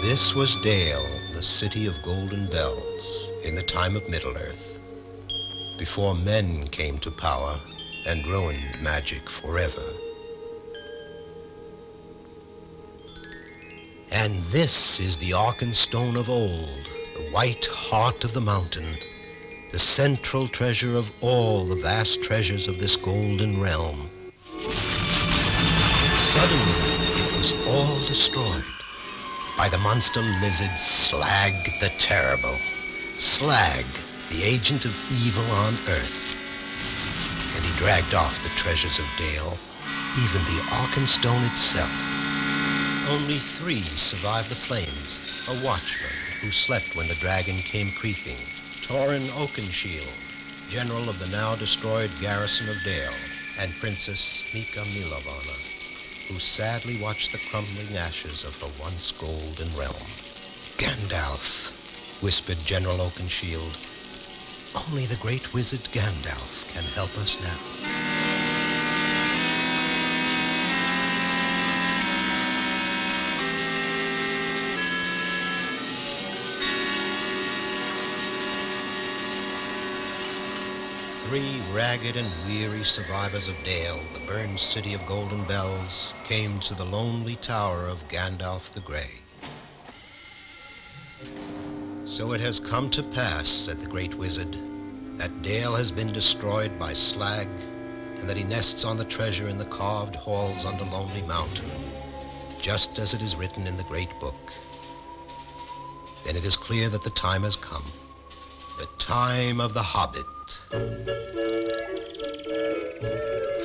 This was Dale, the city of golden bells, in the time of Middle-earth, before men came to power and ruined magic forever. And this is the Arkenstone of old, the white heart of the mountain, the central treasure of all the vast treasures of this golden realm. Suddenly, it was all destroyed by the monster lizard Slag the Terrible. Slag, the agent of evil on Earth. And he dragged off the treasures of Dale, even the Arkenstone itself. Only 3 survived the flames. A watchman who slept when the dragon came creeping, Torin Oakenshield, general of the now destroyed garrison of Dale, and Princess Mika Milovana, who sadly watched the crumbling ashes of her once golden realm. Gandalf, whispered General Oakenshield. Only the great wizard Gandalf can help us now. 3 ragged and weary survivors of Dale, the burned city of golden bells, came to the lonely tower of Gandalf the Grey. So it has come to pass, said the great wizard, that Dale has been destroyed by Slag, and that he nests on the treasure in the carved halls under Lonely Mountain, just as it is written in the great book. Then it is clear that the time has come, the time of the Hobbit.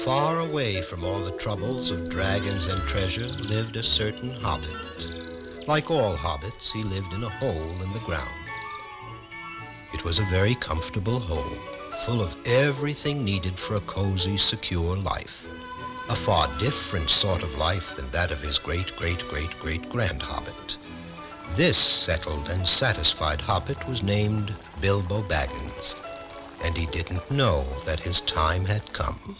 Far away from all the troubles of dragons and treasure lived a certain hobbit. Like all hobbits, he lived in a hole in the ground. It was a very comfortable hole, full of everything needed for a cozy, secure life. A far different sort of life than that of his great-great-great-great-grand hobbit. This settled and satisfied hobbit was named Bilbo Baggins, and he didn't know that his time had come.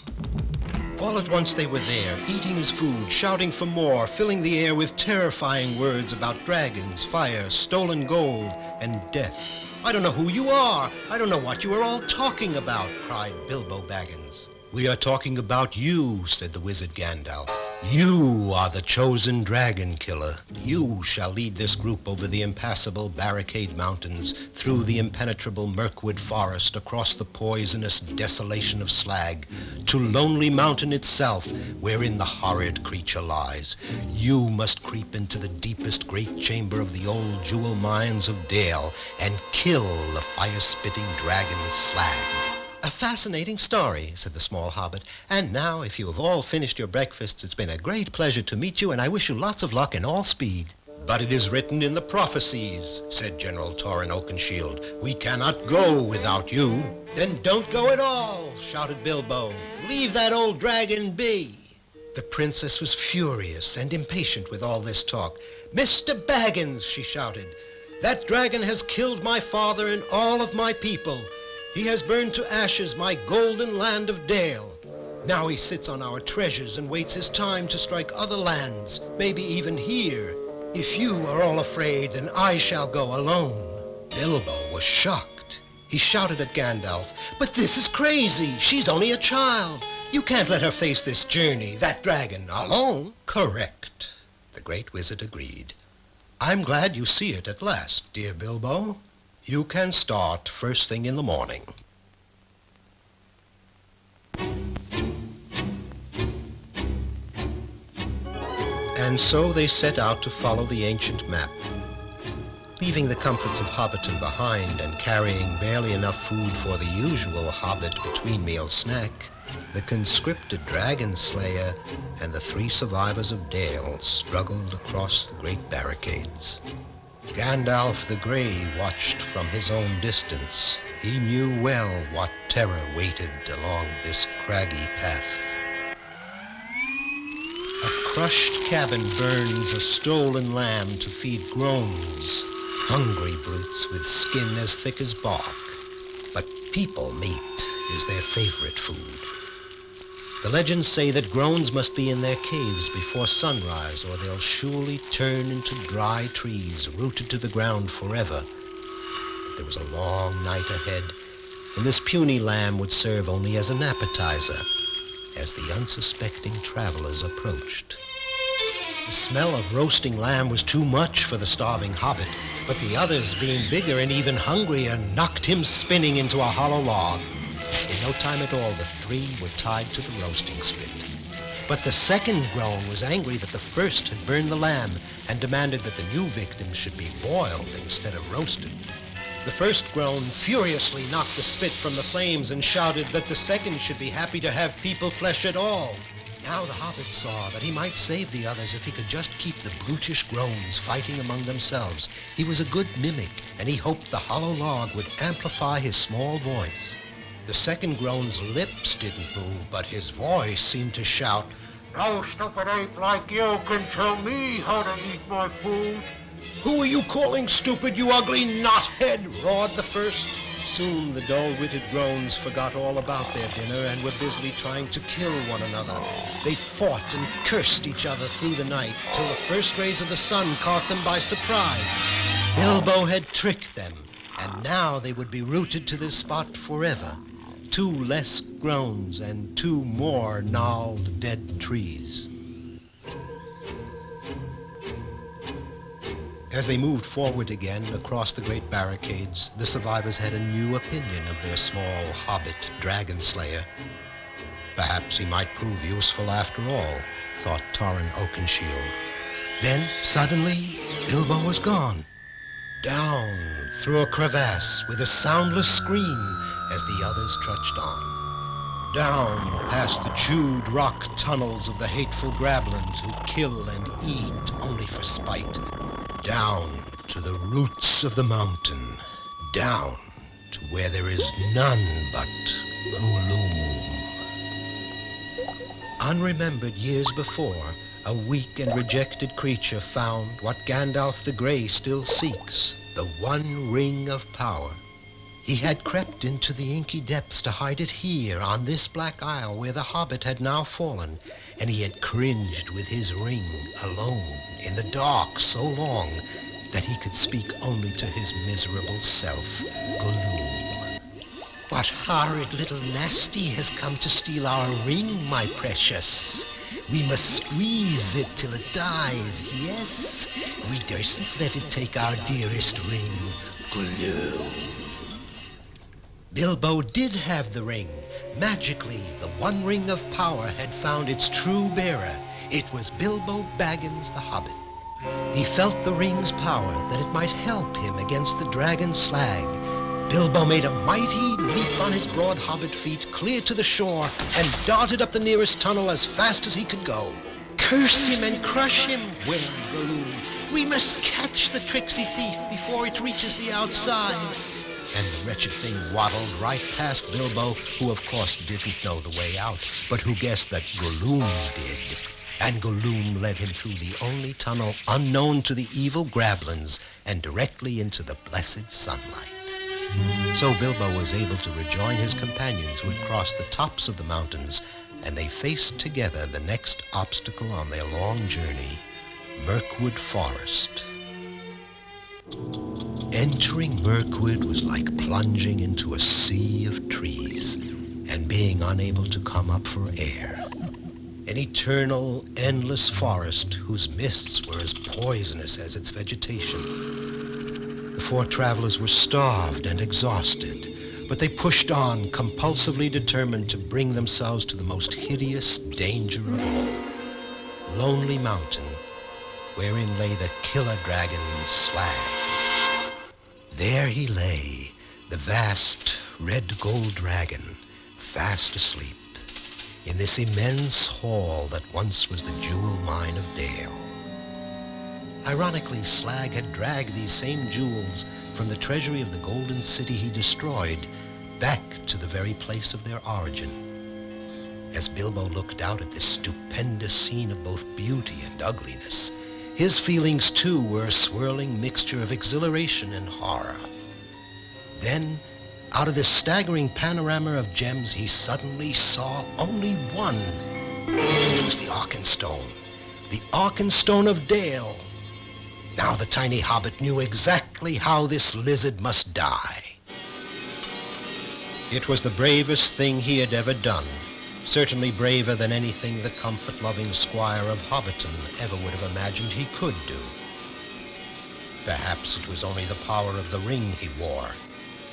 All at once they were there, eating his food, shouting for more, filling the air with terrifying words about dragons, fire, stolen gold, and death. I don't know who you are. I don't know what you are all talking about, cried Bilbo Baggins. We are talking about you, said the wizard Gandalf. You are the chosen dragon killer. You shall lead this group over the impassable barricade mountains, through the impenetrable Mirkwood forest, across the poisonous desolation of Slag, to Lonely Mountain itself, wherein the horrid creature lies. You must creep into the deepest great chamber of the old jewel mines of Dale and kill the fire-spitting dragon Slag. A fascinating story, said the small hobbit. And now, if you have all finished your breakfasts, it's been a great pleasure to meet you, and I wish you lots of luck and all speed. But it is written in the prophecies, said General Torin Oakenshield. We cannot go without you. Then don't go at all, shouted Bilbo. Leave that old dragon be. The princess was furious and impatient with all this talk. Mr. Baggins, she shouted, that dragon has killed my father and all of my people. He has burned to ashes my golden land of Dale. Now he sits on our treasures and waits his time to strike other lands, maybe even here. If you are all afraid, then I shall go alone. Bilbo was shocked. He shouted at Gandalf, but this is crazy. She's only a child. You can't let her face this journey, that dragon, alone. Correct, the great wizard agreed. I'm glad you see it at last, dear Bilbo. You can start first thing in the morning. And so they set out to follow the ancient map, leaving the comforts of Hobbiton behind and carrying barely enough food for the usual hobbit between-meal snack. The conscripted dragon slayer and the 3 survivors of Dale struggled across the great barricades. Gandalf the Grey watched from his own distance. He knew well what terror waited along this craggy path. A crushed cabin burns a stolen lamb to feed groans, hungry brutes with skin as thick as bark. But people meat is their favorite food. The legends say that groans must be in their caves before sunrise, or they'll surely turn into dry trees rooted to the ground forever. But there was a long night ahead, and this puny lamb would serve only as an appetizer as the unsuspecting travelers approached. The smell of roasting lamb was too much for the starving hobbit, but the others, being bigger and even hungrier, knocked him spinning into a hollow log. In no time at all, the three were tied to the roasting spit. But the second groan was angry that the first had burned the lamb and demanded that the new victim should be boiled instead of roasted. The first groan furiously knocked the spit from the flames and shouted that the second should be happy to have people flesh at all. Now the hobbit saw that he might save the others if he could just keep the brutish groans fighting among themselves. He was a good mimic, and he hoped the hollow log would amplify his small voice. The second groan's lips didn't move, but his voice seemed to shout, "No stupid ape like you can tell me how to eat my food." "Who are you calling stupid, you ugly knothead?" roared the first. Soon the dull-witted groans forgot all about their dinner and were busily trying to kill one another. They fought and cursed each other through the night till the first rays of the sun caught them by surprise. Bilbo had tricked them, and now they would be rooted to this spot forever. 2 less groans and 2 more gnarled dead trees. As they moved forward again across the great barricades, the survivors had a new opinion of their small hobbit dragon slayer. Perhaps he might prove useful after all, thought Torrin Oakenshield. Then, suddenly, Bilbo was gone. Down through a crevasse with a soundless scream as the others trudged on. Down past the chewed rock tunnels of the hateful grablins who kill and eat only for spite. Down to the roots of the mountain. Down to where there is none but gloom. Unremembered years before, a weak and rejected creature found what Gandalf the Grey still seeks, the one ring of power. He had crept into the inky depths to hide it here on this black isle where the hobbit had now fallen, and he had cringed with his ring alone in the dark so long that he could speak only to his miserable self, Gloom. "What horrid little nasty has come to steal our ring, my precious? We must squeeze it till it dies, yes? We dursn't let it take our dearest ring, Gloom." Bilbo did have the ring. Magically, the one ring of power had found its true bearer. It was Bilbo Baggins the Hobbit. He felt the ring's power, that it might help him against the dragon slag. Bilbo made a mighty leap on his broad hobbit feet, clear to the shore, and darted up the nearest tunnel as fast as he could go. "Curse him and crush him," wailed Gloom. "We must catch the tricksy thief before it reaches the outside." And the wretched thing waddled right past Bilbo, who of course didn't know the way out, but who guessed that Gloom did. And Gloom led him through the only tunnel unknown to the evil grablins and directly into the blessed sunlight. So Bilbo was able to rejoin his companions who had crossed the tops of the mountains, and they faced together the next obstacle on their long journey, Mirkwood Forest. Entering Mirkwood was like plunging into a sea of trees and being unable to come up for air. An eternal, endless forest whose mists were as poisonous as its vegetation. The 4 travelers were starved and exhausted, but they pushed on, compulsively determined to bring themselves to the most hideous danger of all, Lonely Mountain, wherein lay the killer dragon Slag. There he lay, the vast red gold dragon, fast asleep, in this immense hall that once was the jewel mine of Dale. Ironically, Slag had dragged these same jewels from the treasury of the Golden City he destroyed back to the very place of their origin. As Bilbo looked out at this stupendous scene of both beauty and ugliness, his feelings, too, were a swirling mixture of exhilaration and horror. Then, out of this staggering panorama of gems, he suddenly saw only one. It was the Arkenstone of Dale. Now the tiny hobbit knew exactly how this lizard must die. It was the bravest thing he had ever done, certainly braver than anything the comfort-loving squire of Hobbiton ever would have imagined he could do. Perhaps it was only the power of the ring he wore.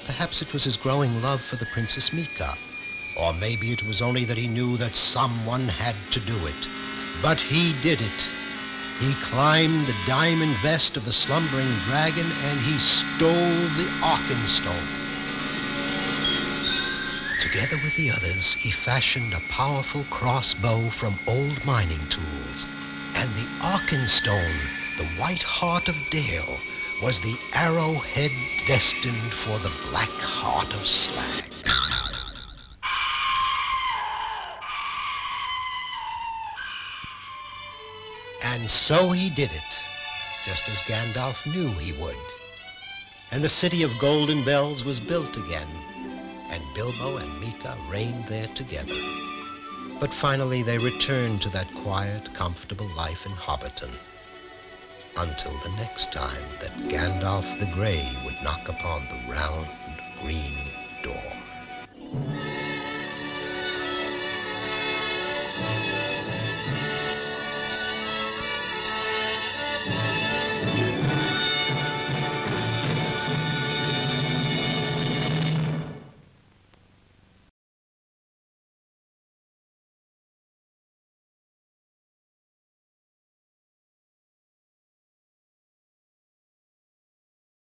Perhaps it was his growing love for the Princess Mika. Or maybe it was only that he knew that someone had to do it. But he did it. He climbed the diamond vest of the slumbering dragon and he stole the Arkenstone. Together with the others, he fashioned a powerful crossbow from old mining tools. And the Arkenstone, the white heart of Dale, was the arrowhead destined for the black heart of Slag. And so he did it, just as Gandalf knew he would. And the city of Golden Bells was built again, and Bilbo and Mika reigned there together. But finally they returned to that quiet, comfortable life in Hobbiton, until the next time that Gandalf the Grey would knock upon the round, green